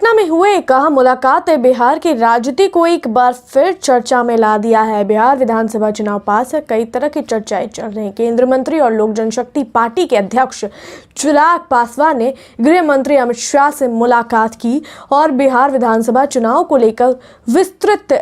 पटना में हुए एक अहम मुलाकात ने बिहार की राजनीति को एक बार फिर चर्चा में ला दिया है। बिहार विधानसभा चुनाव पास है, कई तरह की चर्चाएं चल रही हैं। केंद्रीय मंत्री और लोक जनशक्ति पार्टी के अध्यक्ष चिराग पासवान ने गृह मंत्री अमित शाह से मुलाकात की और बिहार विधानसभा चुनाव को लेकर विस्तृत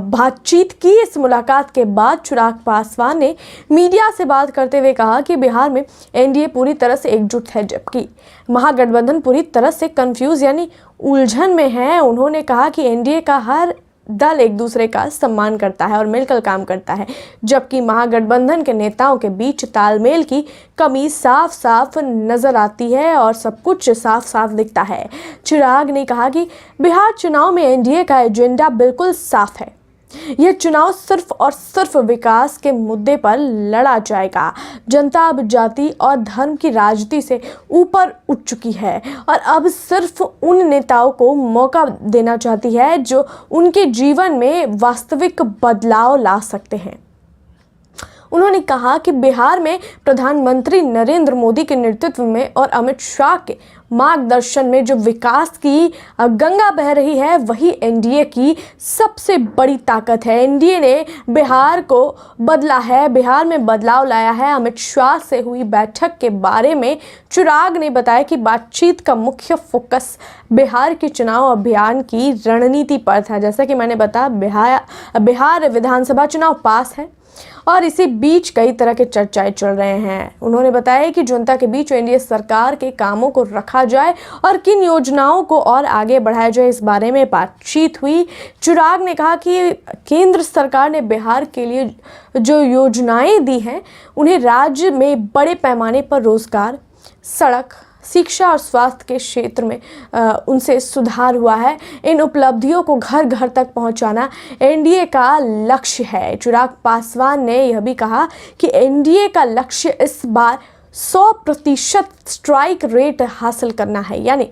बातचीत की। इस मुलाकात के बाद चिराग पासवान ने मीडिया से बात करते हुए कहा कि बिहार में एनडीए पूरी तरह से एकजुट है, जबकि महागठबंधन पूरी तरह से कंफ्यूज यानी उलझन में है। उन्होंने कहा कि एनडीए का हर दल एक दूसरे का सम्मान करता है और मिलकर काम करता है, जबकि महागठबंधन के नेताओं के बीच तालमेल की कमी साफ साफ नजर आती है और सब कुछ साफ साफ दिखता है। चिराग ने कहा कि बिहार चुनाव में एनडीए का एजेंडा बिल्कुल साफ है। यह चुनाव सिर्फ और सिर्फ विकास के मुद्दे पर लड़ा जाएगा। जनता अब जाति और धर्म की राजनीति से ऊपर उठ चुकी है और अब सिर्फ उन नेताओं को मौका देना चाहती है जो उनके जीवन में वास्तविक बदलाव ला सकते हैं। उन्होंने कहा कि बिहार में प्रधानमंत्री नरेंद्र मोदी के नेतृत्व में और अमित शाह के मार्गदर्शन में जो विकास की गंगा बह रही है, वही एनडीए की सबसे बड़ी ताकत है। एनडीए ने बिहार को बदला है, बिहार में बदलाव लाया है। अमित शाह से हुई बैठक के बारे में चिराग ने बताया कि बातचीत का मुख्य फोकस बिहार के चुनाव अभियान की रणनीति पर था। जैसा कि मैंने बताया, बिहार विधानसभा चुनाव पास है और इसी बीच कई तरह के चर्चाएं चल रहे हैं। उन्होंने बताया कि जनता के बीच एनडीए सरकार के कामों को रखा जाए और किन योजनाओं को और आगे बढ़ाया जाए, इस बारे में बातचीत हुई। चिराग ने कहा कि केंद्र सरकार ने बिहार के लिए जो योजनाएं दी हैं, उन्हें राज्य में बड़े पैमाने पर रोजगार, सड़क, शिक्षा और स्वास्थ्य के क्षेत्र में उनसे सुधार हुआ है। इन उपलब्धियों को घर घर तक पहुंचाना एनडीए का लक्ष्य है। चिराग पासवान ने यह भी कहा कि एनडीए का लक्ष्य इस बार 100% स्ट्राइक रेट हासिल करना है, यानी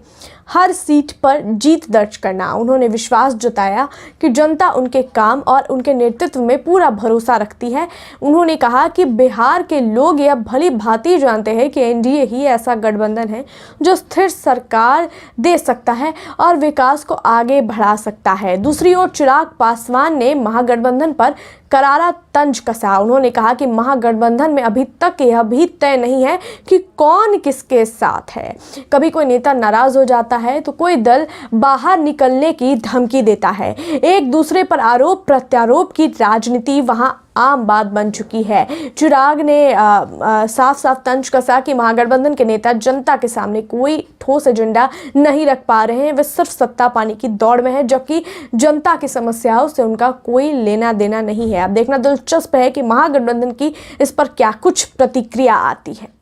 हर सीट पर जीत दर्ज करना। उन्होंने विश्वास जताया कि जनता उनके काम और उनके नेतृत्व में पूरा भरोसा रखती है। उन्होंने कहा कि बिहार के लोग यह भली भांति जानते हैं कि एनडीए ही ऐसा गठबंधन है जो स्थिर सरकार दे सकता है और विकास को आगे बढ़ा सकता है। दूसरी ओर चिराग पासवान ने महागठबंधन पर करारा तंज कसा। उन्होंने कहा कि महागठबंधन में अभी तक यह भी तय नहीं है कि कौन किसके साथ है। कभी कोई नेता नाराज हो जाता है तो कोई दल बाहर निकलने की धमकी देता है। एक दूसरे पर आरोप प्रत्यारोप की राजनीति वहां आम बात बन चुकी है। चिराग ने साफ साफ तंज कसा कि महागठबंधन के नेता जनता के सामने कोई ठोस एजेंडा नहीं रख पा रहे हैं। वे सिर्फ सत्ता पाने की दौड़ में है, जबकि जनता की समस्याओं से उनका कोई लेना देना नहीं है। अब देखना दिलचस्प है कि महागठबंधन की इस पर क्या कुछ प्रतिक्रिया आती है।